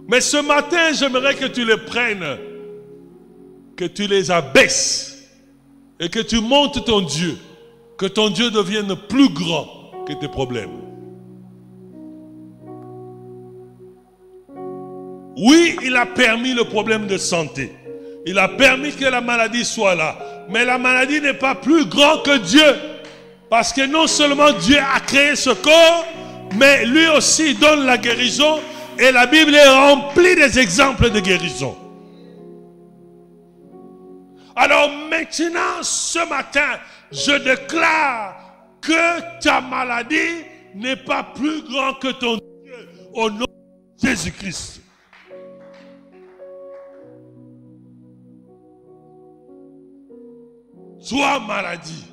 Mais ce matin, j'aimerais que tu les prennes, que tu les abaisses et que tu montes ton Dieu, que ton Dieu devienne plus grand que tes problèmes. Oui, il a permis le problème de santé. Il a permis que la maladie soit là. Mais la maladie n'est pas plus grande que Dieu. Parce que non seulement Dieu a créé ce corps, mais lui aussi donne la guérison. Et la Bible est remplie des exemples de guérison. Alors maintenant, ce matin, je déclare que ta maladie n'est pas plus grande que ton Dieu. Au nom de Jésus-Christ. Toi, maladie,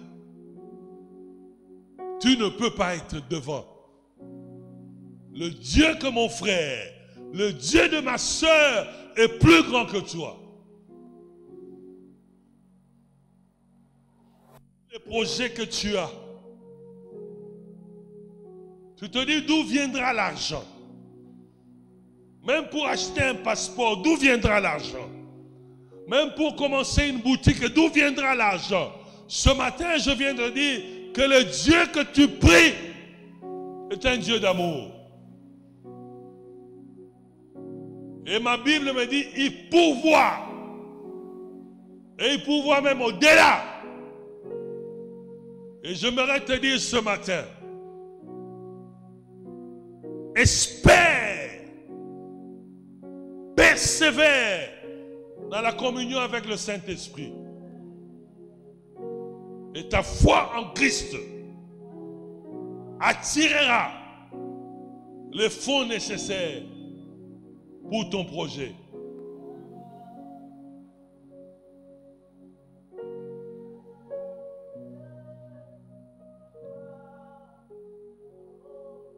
tu ne peux pas être devant. Le Dieu que mon frère, le Dieu de ma soeur est plus grand que toi. Les projets que tu as, tu te dis d'où viendra l'argent? Même pour acheter un passeport, d'où viendra l'argent? Même pour commencer une boutique, d'où viendra l'argent? Ce matin, je viens de dire que le Dieu que tu pries est un Dieu d'amour. Et ma Bible me dit, il pourvoit. Et il pourvoit même au-delà. Et j'aimerais te dire ce matin, et espère, persévère dans la communion avec le Saint-Esprit. Et ta foi en Christ attirera les fonds nécessaires pour ton projet.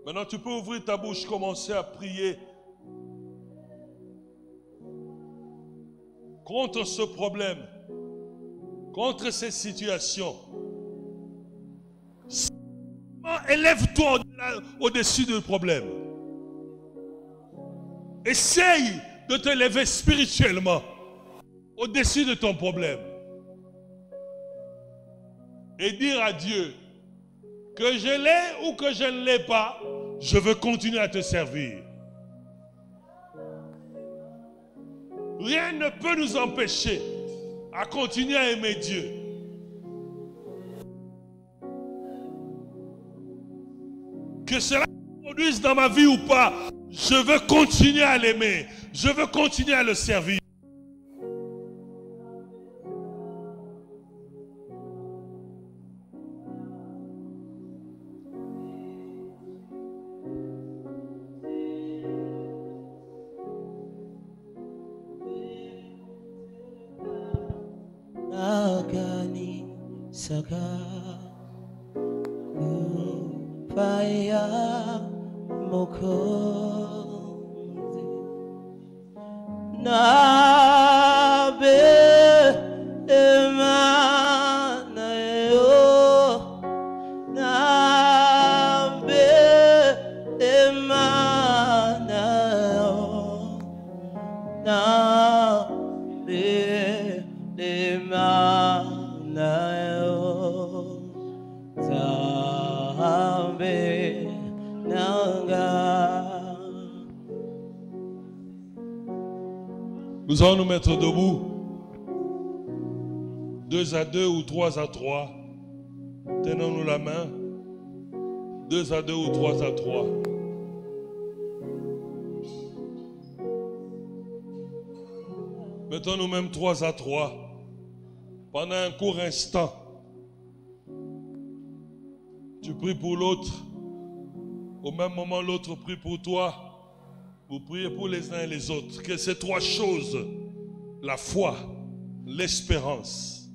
Maintenant, tu peux ouvrir ta bouche, commencer à prier contre ce problème, contre ces situations. Élève-toi au-dessus du problème. Essaye de te lever spirituellement au-dessus de ton problème. Et dire à Dieu que je l'ai ou que je ne l'ai pas, je veux continuer à te servir. Rien ne peut nous empêcher à continuer à aimer Dieu. Que cela produise dans ma vie ou pas, je veux continuer à l'aimer. Je veux continuer à le servir. Agani Saka Faya Mokoze Nabe Emanayo Nabe Emanayo Nabe Emanayo Tabe Nanga. Nous allons nous mettre debout. 2 à 2 ou 3 à 3. Tenons-nous la main. 2 à 2 ou 3 à 3. Mettons-nous même 3 à 3. Pendant un court instant, tu pries pour l'autre. Au même moment, l'autre prie pour toi. Vous priez pour les uns et les autres. Que ces 3 choses, la foi, l'espérance,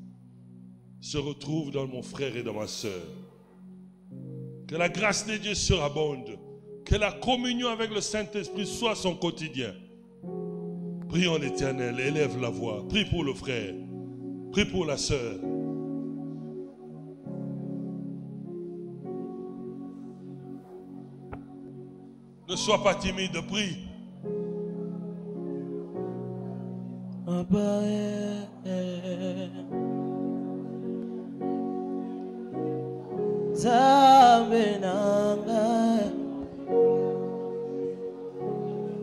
se retrouvent dans mon frère et dans ma soeur. Que la grâce de Dieu surabonde. Que la communion avec le Saint-Esprit soit son quotidien. Prions l'Éternel, élève la voix. Prie pour le frère. Prie pour la sœur. Ne sois pas timide, prie.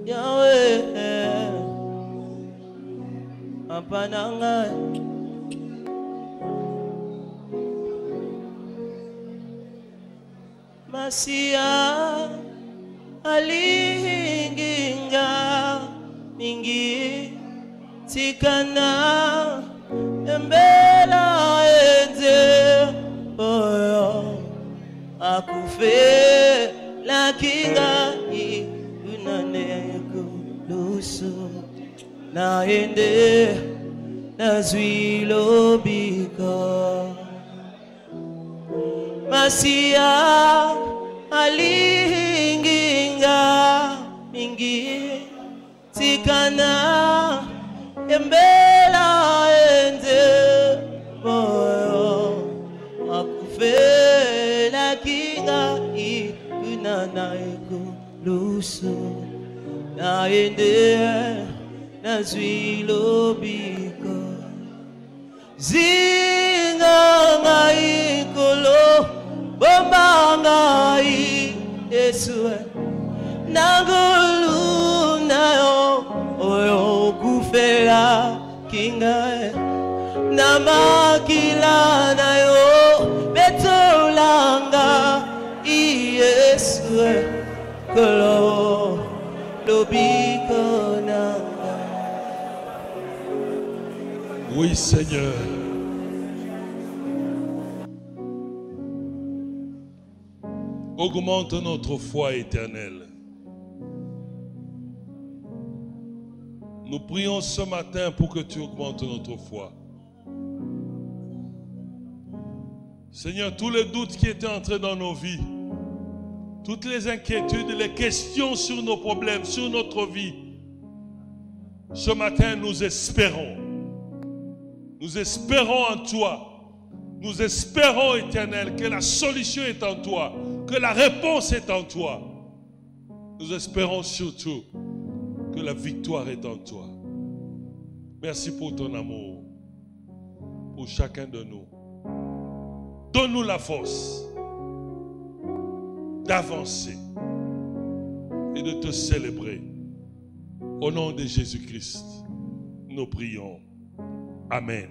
Yahweh, Apananga, Masia, Alihinginga, Mingi, Tikana, Embela, Eze, Oyo, Akufe, La Kinga, Unaneko, Luso, Naende, Nazwilo Biko, Masia, Alihinginga, Mingi, Tikana, Embela, Ende, Boyo, Akufe, La Kinga, Unanaiko, Luso, Naende, Nazwilo Biko, Zinga ngai kolo, Bomba ngai Yesue, Nangulu nayo, Oyo kufela kinga, Namakila nayo, Betolanga Yesue, Kolo. lobiko nanga. Oui, Seigneur. Augmente notre foi éternelle. Nous prions ce matin pour que tu augmentes notre foi. Seigneur, tous les doutes qui étaient entrés dans nos vies, toutes les inquiétudes, les questions sur nos problèmes, sur notre vie, ce matin nous espérons. Nous espérons en toi. Nous espérons, Éternel, que la solution est en toi, que la réponse est en toi. Nous espérons surtout que la victoire est en toi. Merci pour ton amour, pour chacun de nous. Donne-nous la force d'avancer et de te célébrer. Au nom de Jésus-Christ, nous prions. Amen.